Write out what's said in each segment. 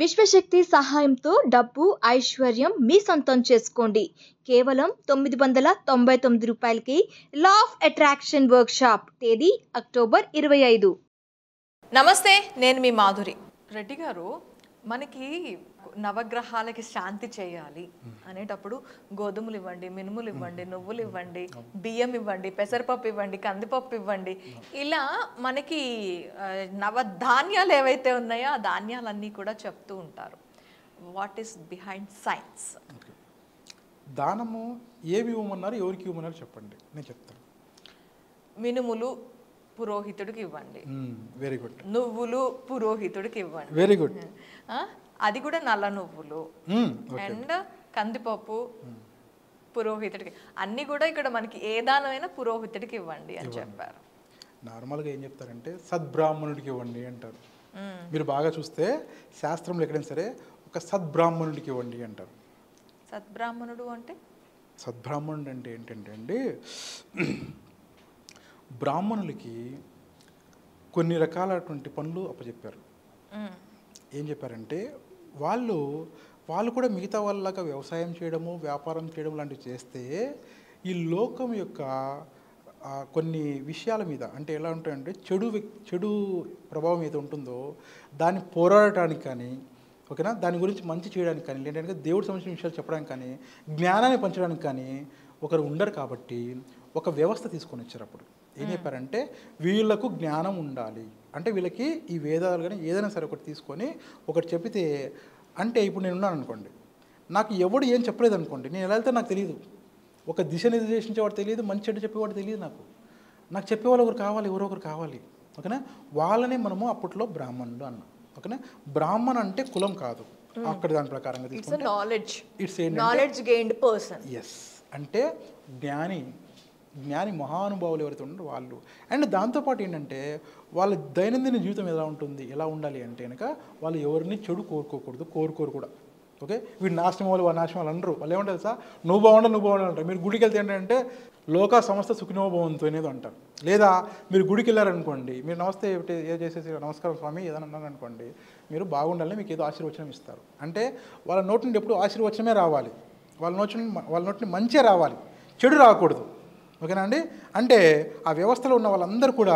విశ్వశక్తి సహాయంతో డబ్బు, ఐశ్వర్యం మీ సొంతం చేసుకోండి. కేవలం ₹999కి లా ఆఫ్ అట్రాక్షన్ వర్క్షాప్. తేదీ అక్టోబర్ 25. నమస్తే, నేను మీ మాధురి. రెడ్డి గారు, మనకి నవగ్రహాలకి శాంతి చేయాలి అనేటప్పుడు గోధుమలు ఇవ్వండి, మినుములు ఇవ్వండి, నువ్వులు ఇవ్వండి, బియ్యం ఇవ్వండి, పెసరపప్పు ఇవ్వండి, కందిపప్పు ఇవ్వండి, ఇలా మనకి నవధాన్యాలు ఏవైతే ఉన్నాయో ఆ ధాన్యాలన్నీ కూడా చెప్తూ ఉంటారు. What is behind science? దానము ఏమి ఇవ్వమన్నారు, ఎవరికి ఇవ్వమన్నారు చెప్పండి, నేను చెప్తాను. మినుములు పురోహితుడికి ఇవ్వండి. Very good. నువ్వులు పురోహితుడికి ఇవ్వండి. Very good. అది కూడా నల్ల నువ్వులు. అండ్ కందిపప్పు పురోహితుడికి. అన్ని కూడా ఇక్కడ మనకి ఏ దానమైనా పురోహితుడికి ఇవ్వండి అని చెప్పారు. నార్మల్గా ఏం చెప్తారంటే సద్బ్రాహ్మణుడికి ఇవ్వండి అంటారు. మీరు బాగా చూస్తే శాస్త్రంలో ఎక్కడైనా సరే ఒక సద్బ్రాహ్మణుడికి ఇవ్వండి అంటారు. సద్బ్రాహ్మణుడు అంటే? సద్బ్రాహ్మణుడు అంటే ఏంటంటే అండి, బ్రాహ్మణులకి కొన్ని రకాలటువంటి పనులు అప్పచెప్పారు. ఏం చెప్పారంటే వాళ్ళు కూడా మిగతా వాళ్ళలాగా వ్యవసాయం చేయడము, వ్యాపారం చేయడం లాంటివి చేస్తే ఈ లోకం యొక్క కొన్ని విషయాల మీద, అంటే ఎలా ఉంటాయంటే చెడు ప్రభావం ఏదో ఉంటుందో దాన్ని పోరాడటానికి కానీ, ఓకేనా, దాని గురించి మంచి చేయడానికి కానీ, లేదంటే దేవుడికి సంబంధించిన విషయాలు చెప్పడానికి కానీ, జ్ఞానాన్ని పంచడానికి కానీ ఒకరు ఉండరు. కాబట్టి ఒక వ్యవస్థ తీసుకొని వచ్చారు. అప్పుడు ఏం చెప్పారంటే వీళ్ళకు జ్ఞానం ఉండాలి అంటే వీళ్ళకి ఈ వేదాలు కానీ ఏదైనా సరే ఒకటి తీసుకొని ఒకటి చెప్పితే, అంటే ఇప్పుడు నేను ఉన్నాను అనుకోండి, నాకు ఎవడు ఏం చెప్పలేదు అనుకోండి, నేను ఎలా వెళ్తే నాకు తెలియదు. ఒక దిశ నిర్దేశించేవాడు తెలియదు, మంచి చెడు చెప్పేవాడు తెలియదు. నాకు చెప్పేవాళ్ళు ఒకరు కావాలి, ఎవరో ఒకరు కావాలి. ఓకేనా, వాళ్ళనే మనము అప్పట్లో బ్రాహ్మణులు అన్నాం. ఓకేనా, బ్రాహ్మణ అంటే కులం కాదు. అక్కడ దాని ప్రకారంగా తీసుకుంటే నాలెడ్జ్ గెయిన్డ్ పర్సన్. ఎస్, అంటే జ్ఞాని మహానుభావులు ఎవరైతే ఉన్నారో వాళ్ళు. అండ్ దాంతోపాటు ఏంటంటే వాళ్ళ దైనందిన జీవితం ఎలా ఉండాలి అంటే కనుక వాళ్ళు ఎవరిని చెడు కోరుకోరు కూడా. ఓకే, వీడు నాశనం వాళ్ళు నాశనం అనరు. వాళ్ళు ఏమంటారు సార్, నువ్వు బాగుండాలి అంటారు. మీరు గుడికి వెళ్తే ఏంటంటే లోక సంస్థ సుఖినో భవంతు అనేది అంటారు. లేదా మీరు గుడికి వెళ్ళారనుకోండి, మీరు నమస్తే ఏ చేసేసి నమస్కారం స్వామి ఏదైనా అన్నారనుకోండి, మీరు బాగుండాలని మీకు ఏదో ఆశీర్వచనం ఇస్తారు. అంటే వాళ్ళ నోటి నుండి ఎప్పుడు ఆశీర్వచనమే రావాలి, వాళ్ళ నోటి మంచే రావాలి, చెడు రాకూడదు. ఓకేనా అండి. అంటే ఆ వ్యవస్థలో ఉన్న వాళ్ళందరూ కూడా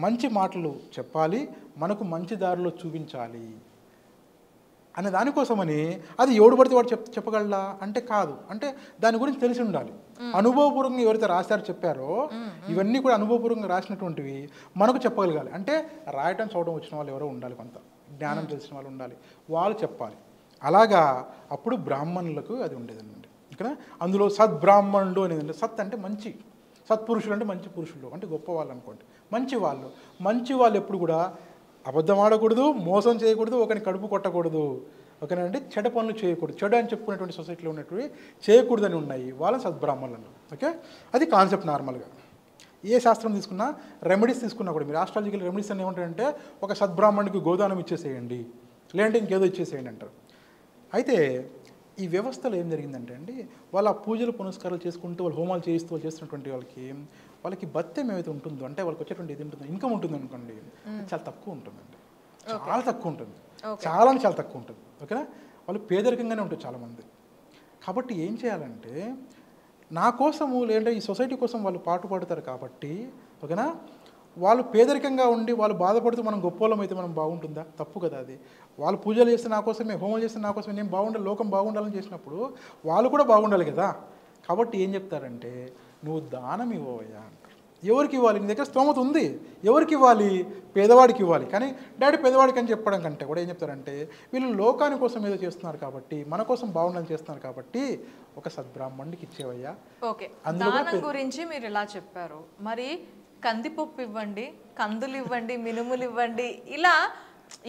మంచి మాటలు చెప్పాలి, మనకు మంచి దారిలో చూపించాలి అనే దానికోసమని. అది ఎవడు పడితే వాడు చెప్పగలరా అంటే కాదు. అంటే దాని గురించి తెలిసి ఉండాలి. అనుభవపూర్వకంగా ఎవరైతే రాశారో చెప్పారో ఇవన్నీ కూడా అనుభవపూర్వకంగా రాసినటువంటివి మనకు చెప్పగలగాలి. అంటే రాయటం చదవడం వచ్చిన వాళ్ళు ఎవరో ఉండాలి, కొంత జ్ఞానం తెలిసిన వాళ్ళు ఉండాలి, వాళ్ళు చెప్పాలి. అలాగా అప్పుడు బ్రాహ్మణులకు అది ఉండేదండి. ఇక్కడ అందులో సద్బ్రాహ్మణుడు అనేది, సత్ అంటే మంచి, సత్పురుషులు అంటే మంచి పురుషులు అంటే గొప్ప వాళ్ళు అనుకోండి. మంచి వాళ్ళు ఎప్పుడు కూడా అబద్ధం ఆడకూడదు, మోసం చేయకూడదు, ఒకరిని కడుపు కొట్టకూడదు. ఓకేనండి, చెడ్డ పనులు చేయకూడదు, చెడు అని చెప్పుకునేటువంటి సొసైటీలో ఉన్నటువంటి చేయకూడదని ఉన్నాయి, వాళ్ళని సద్బ్రాహ్మణులు. ఓకే, అది కాన్సెప్ట్. నార్మల్గా ఏ శాస్త్రం తీసుకున్నా, రెమెడీస్ తీసుకున్నా కూడా మీరు ఆస్ట్రాలజికల్ రెమెడీస్ అని ఏమంటారంటే ఒక సద్బ్రాహ్మణుడికి గోదానం ఇచ్చేసేయండి, లేదంటే ఇంకేదో ఇచ్చేసేయండి అంటారు. అయితే ఈ వ్యవస్థలో ఏం జరిగిందంటే అండి, వాళ్ళ పూజలు పునస్కారాలు చేసుకుంటూ వాళ్ళు హోమాలు చేస్తున్నటువంటి వాళ్ళకి భత్యం ఏమైతే ఉంటుందో, అంటే వాళ్ళకి వచ్చేటువంటి ఇది ఉంటుంది, ఇన్కమ్ ఉంటుంది అనుకోండి, చాలా తక్కువ ఉంటుందండి. చాలా తక్కువ ఉంటుంది, చాలా తక్కువ ఉంటుంది. ఓకేనా, వాళ్ళు పేదరికంగానే ఉంటుంది చాలామంది. కాబట్టి ఏం చేయాలంటే నా కోసము లేదంటే ఈ సొసైటీ కోసం వాళ్ళు పాటుపడతారు కాబట్టి, ఓకేనా, వాళ్ళు పేదరికంగా ఉండి వాళ్ళు బాధపడుతూ మనం గొప్పలం అయితే మనం బాగుంటుందా? తప్పు కదా అది. వాళ్ళు పూజలు చేస్తే నా కోసమే, హోమం చేస్తే నా కోసమే, నేను బాగుండాలి, లోకం బాగుండాలని చేసినప్పుడు వాళ్ళు కూడా బాగుండాలి కదా. కాబట్టి ఏం చెప్తారంటే నువ్వు దానం ఇవ్వవయ్యా అంటారు. ఎవరికి ఇవ్వాలి? నీ దగ్గర స్తోమత ఉంది, ఎవరికి ఇవ్వాలి? పేదవాడికి ఇవ్వాలి. కానీ డాడీ పేదవాడికి అని చెప్పడం కంటే కూడా ఏం చెప్తారంటే వీళ్ళు లోకాని కోసం ఏదో చేస్తున్నారు కాబట్టి, మన కోసం బాగుండాలని చేస్తున్నారు కాబట్టి ఒక సద్బ్రాహ్మణుడికి ఇచ్చేవయ్యా. ఓకే, దానం గురించి మీరు ఇలా చెప్పారు. మరి కందిపప్పు ఇవ్వండి, కందులు ఇవ్వండి, మినుములు ఇవ్వండి, ఇలా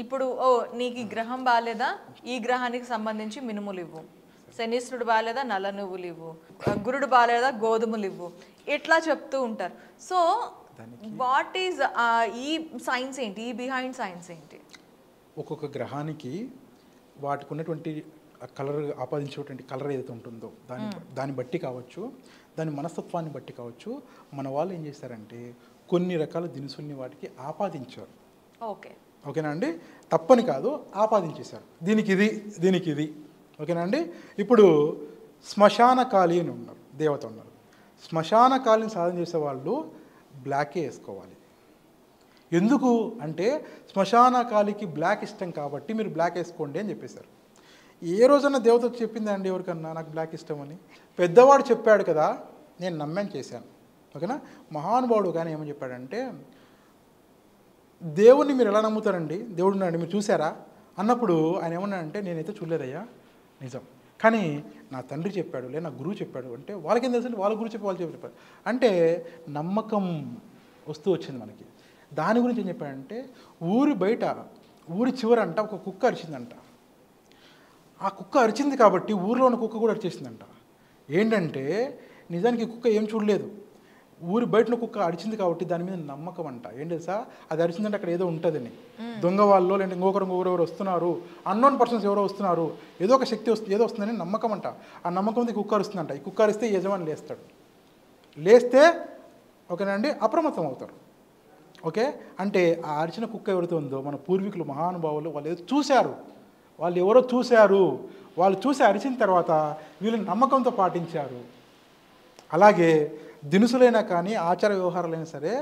ఇప్పుడు నీకు ఈ గ్రహం బాగాలేదా, ఈ గ్రహానికి సంబంధించి మినుములు ఇవ్వు, శనీశ్వరుడు బాగాలేదా నల్ల నువ్వులు ఇవ్వు, గురుడు బాగాలేదా గోధుమలు ఇవ్వు, ఇట్లా చెప్తూ ఉంటారు. సో వాట్ ఈజ్ ఈ సైన్స్ ఏంటి, ఈ బిహైండ్ సైన్స్ ఏంటి? ఒక్కొక్క గ్రహానికి వాటికి ఉన్నటువంటి కలర్, ఆపాదించేటువంటి కలర్ ఏదైతే ఉంటుందో దాన్ని బట్టి కావచ్చు, దాని మనస్తత్వాన్ని బట్టి కావచ్చు, మన వాళ్ళు ఏం చేస్తారంటే కొన్ని రకాల దినుసుల్ని వాటికి ఆపాదించారు. ఓకే ఓకేనా అండి, తప్పని కాదు, ఆపాదించేశారు. దీనికి ఇది ఓకేనా అండి. ఇప్పుడు శ్మశానకాళి అని ఉన్నారు, దేవత ఉన్నారు. శ్మశానకాళిని సాధన చేసే వాళ్ళు బ్లాకే వేసుకోవాలి. ఎందుకు అంటే శ్మశానకాళికి బ్లాక్ ఇష్టం కాబట్టి మీరు బ్లాక్ వేసుకోండి అని చెప్పేశారు. ఏ రోజన్నా దేవత చెప్పిందా అండి ఎవరికన్నా నాకు బ్లాక్ ఇష్టం అని? పెద్దవాడు చెప్పాడు కదా, నేను నమ్మాను, చేశాను. ఓకేనా. మహానుభావుడు కానీ ఏమని చెప్పాడంటే, దేవుణ్ణి మీరు ఎలా నమ్ముతారండి, దేవుడు ఉన్నాడు మీరు చూసారా అన్నప్పుడు ఆయన ఏమన్నాడంటే, నేనైతే చూడలేదయ్యా, నిజం, కానీ నా తండ్రి చెప్పాడు, లేదా నా గురువు చెప్పాడు. అంటే వాళ్ళకేం తెలుసు, వాళ్ళ గురువు చెప్పి వాళ్ళు చెప్పారు. అంటే నమ్మకం వస్తూ వచ్చింది మనకి. దాని గురించి ఏం చెప్పాడంటే, ఊరి చివరంట ఒక కుక్క అరిచిందంట. ఆ కుక్క అరిచింది కాబట్టి ఊరిలో ఉన్న కుక్క కూడా అరిచేసిందంట. ఏంటంటే నిజానికి కుక్క ఏం చూడలేదు, ఊరి బయటన కుక్క అరిచింది కాబట్టి దాని మీద నమ్మకం అంట. ఏం తెలుసా, అది అరిచిందంటే అక్కడ ఏదో ఉంటుందని, దొంగ వాళ్ళు లేదంటే ఇంకొకరు వస్తున్నారు, అన్నోన్ పర్సన్స్ ఎవరో వస్తున్నారు, ఏదో ఒక శక్తి ఏదో వస్తుందని నమ్మకం అంట. ఆ నమ్మకం కుక్క అరుస్తుందంట. ఈ కుక్క అరిస్తే యజమాని లేస్తాడు, లేస్తే ఓకేనండి అప్రమత్తం అవుతారు. ఓకే. అంటే ఆ అరిచిన కుక్క ఎవరితో ఉందో మన పూర్వీకులు మహానుభావులు వాళ్ళు ఏదో చూశారు, వాళ్ళు ఎవరో చూశారు, వాళ్ళు చూసి అరిచిన తర్వాత వీళ్ళు నమ్మకంతో పాటించారు. అలాగే దినుసులైనా కానీ ఆచార వ్యవహారాలైనా సరే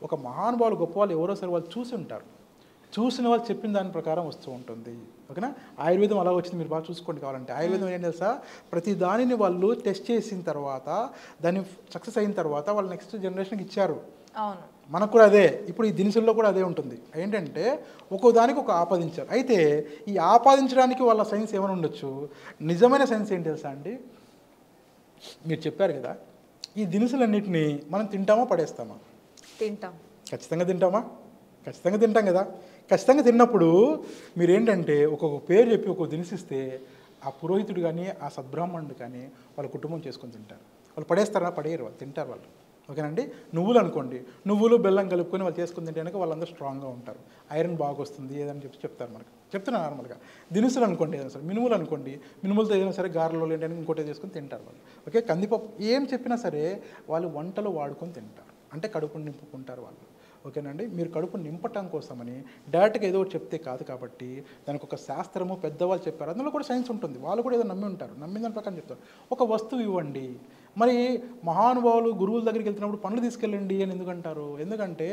ఒక మహానుభావులు గొప్ప వాళ్ళు ఎవరో సరే వాళ్ళు చూసి ఉంటారు, చూసిన వాళ్ళు చెప్పిన దాని ప్రకారం వస్తూ ఉంటుంది. ఓకేనా. ఆయుర్వేదం అలా వచ్చింది, మీరు బాగా చూసుకోండి కావాలంటే. ఆయుర్వేదం ఏం తెలుసా, ప్రతి దానిని వాళ్ళు టెస్ట్ చేసిన తర్వాత దాన్ని సక్సెస్ అయిన తర్వాత వాళ్ళు నెక్స్ట్ జనరేషన్కి ఇచ్చారు. అవును, మనకు కూడా అదే. ఇప్పుడు ఈ దినుసుల్లో కూడా అదే ఉంటుంది. ఏంటంటే ఒక్కో దానికి ఒక ఆపాదించారు. అయితే ఈ ఆపాదించడానికి వాళ్ళ సైన్స్ ఏమైనా ఉండొచ్చు, నిజమైన సైన్స్ ఏంటి తెలుసా అండి, మీరు చెప్పారు కదా, ఈ దినుసులన్నింటినీ మనం తింటామా పడేస్తామా? తింటాం. ఖచ్చితంగా తింటామా? ఖచ్చితంగా తింటాం కదా. ఖచ్చితంగా తిన్నప్పుడు మీరేంటంటే ఒక్కొక్క పేరు చెప్పి ఒక్కొక్క దినిసిస్తే ఆ పురోహితుడు కానీ ఆ సద్బ్రాహ్మణుడు కానీ వాళ్ళ కుటుంబం చేసుకొని తింటారు. వాళ్ళు పడేస్తారా? పడేయరు, వాళ్ళు తింటారు వాళ్ళు. ఓకేనండి. నువ్వులు అనుకోండి, నువ్వులు బెల్లం కలుపుకొని వాళ్ళు చేసుకుని తింటే కనుక వాళ్ళందరూ స్ట్రాంగ్గా ఉంటారు, ఐరన్ బాగా వస్తుంది ఏదని చెప్తారు మనకు. చెప్తున్నారు నార్మల్గా. దినుసులు అనుకోండి ఏదైనా సరే, మినుములు అనుకోండి, మినుములతో ఏదైనా సరే గారెలో ఏంటంటే ఇంకోటి చేసుకొని తింటారు వాళ్ళు. ఓకే. కందిపప్పు ఏం చెప్పినా సరే వాళ్ళు వంటలు వాడుకొని తింటారు, అంటే కడుపుని నింపుకుంటారు వాళ్ళు. ఓకేనండి. మీరు కడుపు నింపటం కోసమని డైరెక్ట్గా ఏదో చెప్తే కాదు కాబట్టి దానికి ఒక శాస్త్రము పెద్దవాళ్ళు చెప్పారు, అందులో కూడా సైన్స్ ఉంటుంది. వాళ్ళు కూడా ఏదో నమ్మి ఉంటారు, నమ్మిన దాని ప్రకారం చెప్తారు. ఒక వస్తువు ఇవ్వండి. మరి మహానుభావులు గురువుల దగ్గరికి వెళ్తున్నప్పుడు పండ్లు తీసుకెళ్ళండి అని ఎందుకంటారు? ఎందుకంటే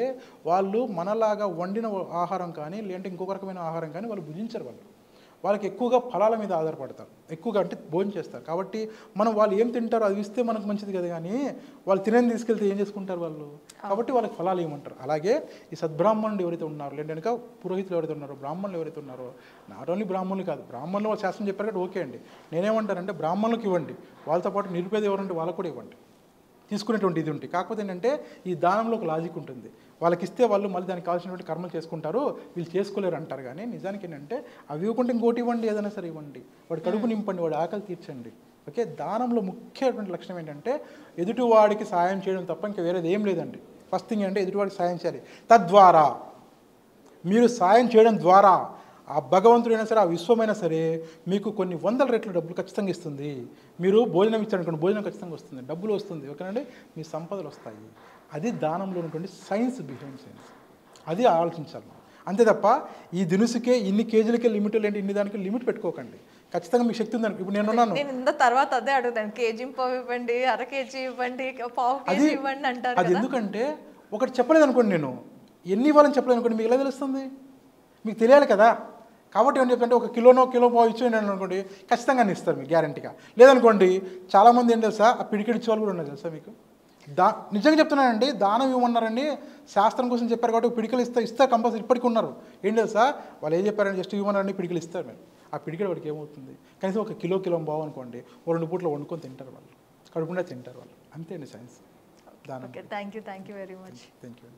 వాళ్ళు మనలాగా వండిన ఆహారం కానీ లేదంటే ఇంకొక రకమైన ఆహారం కానీ వాళ్ళు భుజించరు. వాళ్ళకి ఎక్కువగా ఫలాల మీద ఆధారపడతారు, ఎక్కువగా అంటే భోజనం చేస్తారు. కాబట్టి మనం వాళ్ళు ఏం తింటారో అది ఇస్తే మనకు మంచిది కదా, కానీ వాళ్ళు తినేది తీసుకెళ్తే ఏం చేసుకుంటారు వాళ్ళు? కాబట్టి వాళ్ళకి ఫలాలు ఏమంటారు. అలాగే ఈ సద్బ్రాహ్మణులు ఎవరైతే ఉన్నారో లేదంటే పురోహితులు ఎవరైతే ఉన్నారో, బ్రాహ్మణులు ఎవరైతే ఉన్నారో, నాట్ ఓన్లీ బ్రాహ్మణులు కాదు, బ్రాహ్మణులు వాళ్ళు శాస్త్రం చెప్పారు కాబట్టి ఓకే అండి. నేనేమంటానంటే బ్రాహ్మణులకు ఇవ్వండి, వాళ్ళతో పాటు నిరుపేద ఎవరంటే వాళ్ళకు కూడా ఇవ్వండి, తీసుకునేటువంటి ఇది ఉంటుంది. కాకపోతే ఏంటంటే ఈ దానంలో ఒక లాజిక్ ఉంటుంది, వాళ్ళకి ఇస్తే వాళ్ళు మళ్ళీ దానికి కావాల్సినటువంటి కర్మలు చేసుకుంటారు, వీళ్ళు చేసుకోలేరు అంటారు. కానీ నిజానికి ఏంటంటే అవి ఇవ్వకుంటే ఇంకోటి ఇవ్వండి, ఏదైనా సరే ఇవ్వండి, వాడి కడుపు నింపండి, వాడి ఆకలి తీర్చండి. ఓకే. దానంలో ముఖ్యమైనటువంటి లక్షణం ఏంటంటే ఎదుటివాడికి సాయం చేయడం తప్ప ఇంకా వేరేది ఏం లేదండి. ఫస్ట్ థింగ్ అంటే ఎదుటివాడికి సాయం చేయాలి. తద్వారా మీరు సాయం చేయడం ద్వారా ఆ భగవంతుడైనా సరే, ఆ విశ్వమైనా సరే మీకు కొన్ని వందల రెట్లు డబ్బులు ఖచ్చితంగా ఇస్తుంది. మీరు భోజనం ఇచ్చారనుకోండి, భోజనం ఖచ్చితంగా వస్తుంది, డబ్బులు వస్తుంది. ఓకేనండి. మీ సంపదలు వస్తాయి. అది దానంలో ఉన్నటువంటి సైన్స్, బిహైండ్ సైన్స్. అది ఆలోచించాలి మనం. అంతే తప్ప ఈ దినుసుకే ఇన్ని కేజీలకే లిమిట్ లేంటి, ఇన్ని దానికి లిమిట్ పెట్టుకోకండి. ఖచ్చితంగా మీకు శక్తి ఉందని. ఇప్పుడు నేను తర్వాత అదే అడుగుతాను, కేజీ పావు ఇవ్వండి, అర కేజీ ఇవ్వండి, పావు కేజీ ఇవ్వండి అంటారు. అది ఎందుకంటే ఒకటి చెప్పలేదు అనుకోండి, నేను ఎన్ని ఇవ్వాలని చెప్పలేదు అనుకోండి, మీకు ఎలా తెలుస్తుంది? మీకు తెలియాలి కదా. కాబట్టి ఏం చెప్పంటే ఒక కిలో పావు ఇచ్చేయండి అనుకోండి, ఖచ్చితంగా ఇస్తారు మీకు గ్యారంటీగా. లేదనుకోండి చాలామంది ఏం తెలుసా, ఆ పిడికిడి ఇచ్చే వాళ్ళు కూడా ఉన్నారు తెలుసా మీకు. నిజంగా చెప్తున్నానండి, దానం ఇవ్వమన్నారండి, శాస్త్రం కోసం చెప్పారు కాబట్టి పిడికలు ఇస్తారు కంపల్సరీ. ఇప్పటికీ ఉన్నారు. ఏం తెలుసా, వాళ్ళు ఏం చెప్పారండి, జస్ట్ ఇవ్వమన్నారండి, పిడికలు ఇస్తారు. మీరు ఆ పిడికలు వాడికి ఏమవుతుంది, కనీసం ఒక కిలో బావు అనుకోండి, 2 పూటలు వండుకొని తింటారు వాళ్ళు, కడుపుండా తింటారు వాళ్ళు. అంతే అండి సైన్స్. దానం. Thank you very much. Thank you.